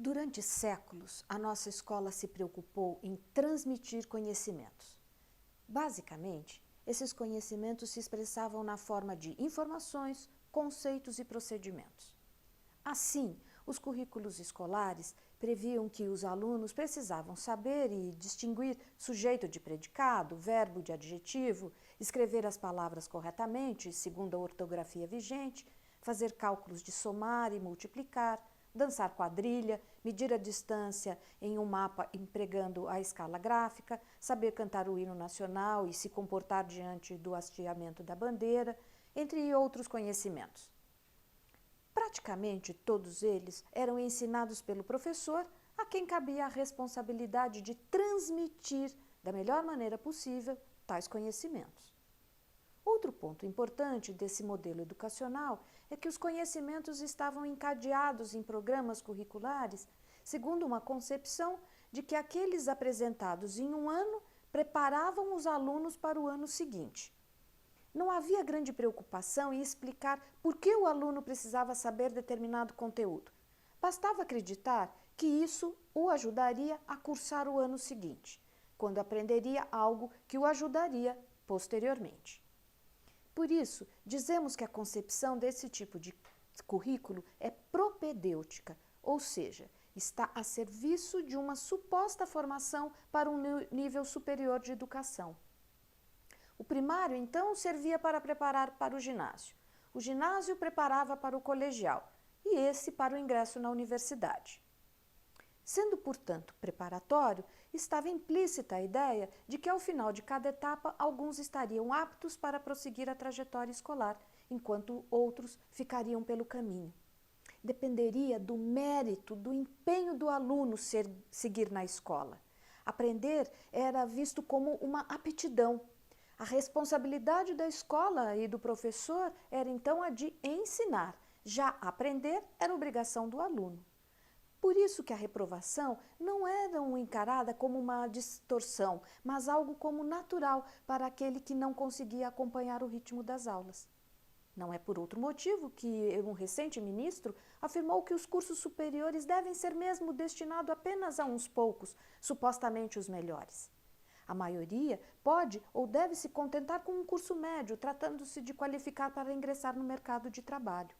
Durante séculos, a nossa escola se preocupou em transmitir conhecimentos. Basicamente, esses conhecimentos se expressavam na forma de informações, conceitos e procedimentos. Assim, os currículos escolares previam que os alunos precisavam saber e distinguir sujeito de predicado, verbo de adjetivo, escrever as palavras corretamente, segundo a ortografia vigente, fazer cálculos de somar e multiplicar, dançar quadrilha, medir a distância em um mapa empregando a escala gráfica, saber cantar o hino nacional e se comportar diante do hasteamento da bandeira, entre outros conhecimentos. Praticamente todos eles eram ensinados pelo professor, a quem cabia a responsabilidade de transmitir da melhor maneira possível tais conhecimentos. Outro ponto importante desse modelo educacional é que os conhecimentos estavam encadeados em programas curriculares segundo uma concepção de que aqueles apresentados em um ano preparavam os alunos para o ano seguinte. Não havia grande preocupação em explicar por que o aluno precisava saber determinado conteúdo. Bastava acreditar que isso o ajudaria a cursar o ano seguinte, quando aprenderia algo que o ajudaria posteriormente. Por isso, dizemos que a concepção desse tipo de currículo é propedêutica, ou seja, está a serviço de uma suposta formação para um nível superior de educação. O primário, então, servia para preparar para o ginásio. O ginásio preparava para o colegial e esse para o ingresso na universidade. Sendo, portanto, preparatório, estava implícita a ideia de que ao final de cada etapa alguns estariam aptos para prosseguir a trajetória escolar, enquanto outros ficariam pelo caminho. Dependeria do mérito, do empenho do aluno seguir na escola. Aprender era visto como uma aptidão. A responsabilidade da escola e do professor era então a de ensinar. Já aprender era obrigação do aluno. Por isso que a reprovação não era encarada como uma distorção, mas algo como natural para aquele que não conseguia acompanhar o ritmo das aulas. Não é por outro motivo que um recente ministro afirmou que os cursos superiores devem ser mesmo destinados apenas a uns poucos, supostamente os melhores. A maioria pode ou deve se contentar com um curso médio, tratando-se de qualificar para ingressar no mercado de trabalho.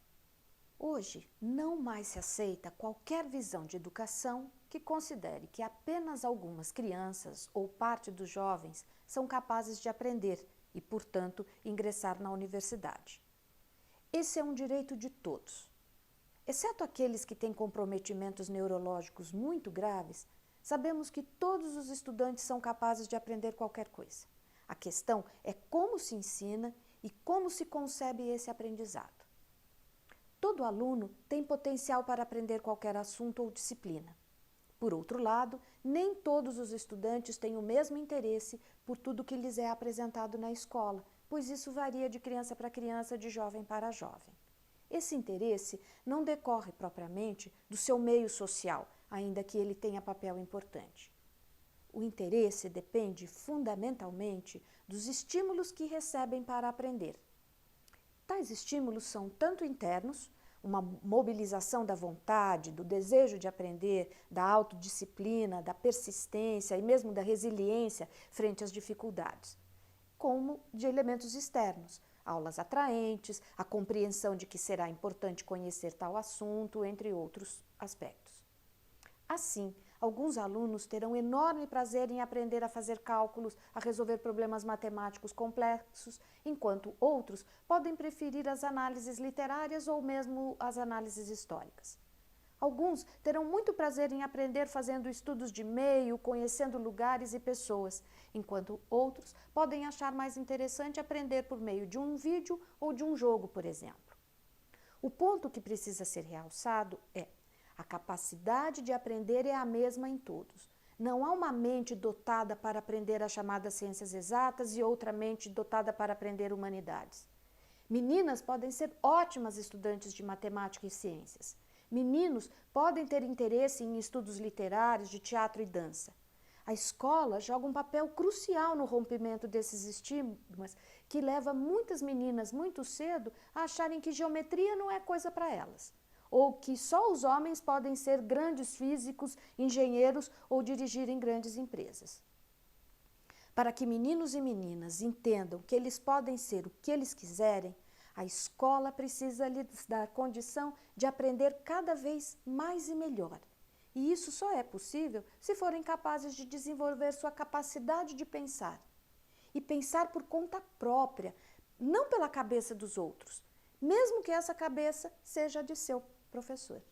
Hoje, não mais se aceita qualquer visão de educação que considere que apenas algumas crianças ou parte dos jovens são capazes de aprender e, portanto, ingressar na universidade. Esse é um direito de todos. Exceto aqueles que têm comprometimentos neurológicos muito graves, sabemos que todos os estudantes são capazes de aprender qualquer coisa. A questão é como se ensina e como se concebe esse aprendizado. Todo aluno tem potencial para aprender qualquer assunto ou disciplina. Por outro lado, nem todos os estudantes têm o mesmo interesse por tudo que lhes é apresentado na escola, pois isso varia de criança para criança, de jovem para jovem. Esse interesse não decorre propriamente do seu meio social, ainda que ele tenha papel importante. O interesse depende fundamentalmente dos estímulos que recebem para aprender. Tais estímulos são tanto internos, uma mobilização da vontade, do desejo de aprender, da autodisciplina, da persistência e mesmo da resiliência frente às dificuldades, como de elementos externos, aulas atraentes, a compreensão de que será importante conhecer tal assunto, entre outros aspectos. Assim, alguns alunos terão enorme prazer em aprender a fazer cálculos, a resolver problemas matemáticos complexos, enquanto outros podem preferir as análises literárias ou mesmo as análises históricas. Alguns terão muito prazer em aprender fazendo estudos de meio, conhecendo lugares e pessoas, enquanto outros podem achar mais interessante aprender por meio de um vídeo ou de um jogo, por exemplo. O ponto que precisa ser realçado é: a capacidade de aprender é a mesma em todos. Não há uma mente dotada para aprender as chamadas ciências exatas e outra mente dotada para aprender humanidades. Meninas podem ser ótimas estudantes de matemática e ciências. Meninos podem ter interesse em estudos literários, de teatro e dança. A escola joga um papel crucial no rompimento desses estigmas que leva muitas meninas muito cedo a acharem que geometria não é coisa para elas, ou que só os homens podem ser grandes físicos, engenheiros ou dirigirem grandes empresas. Para que meninos e meninas entendam que eles podem ser o que eles quiserem, a escola precisa lhes dar condição de aprender cada vez mais e melhor. E isso só é possível se forem capazes de desenvolver sua capacidade de pensar. E pensar por conta própria, não pela cabeça dos outros, mesmo que essa cabeça seja de seu professor.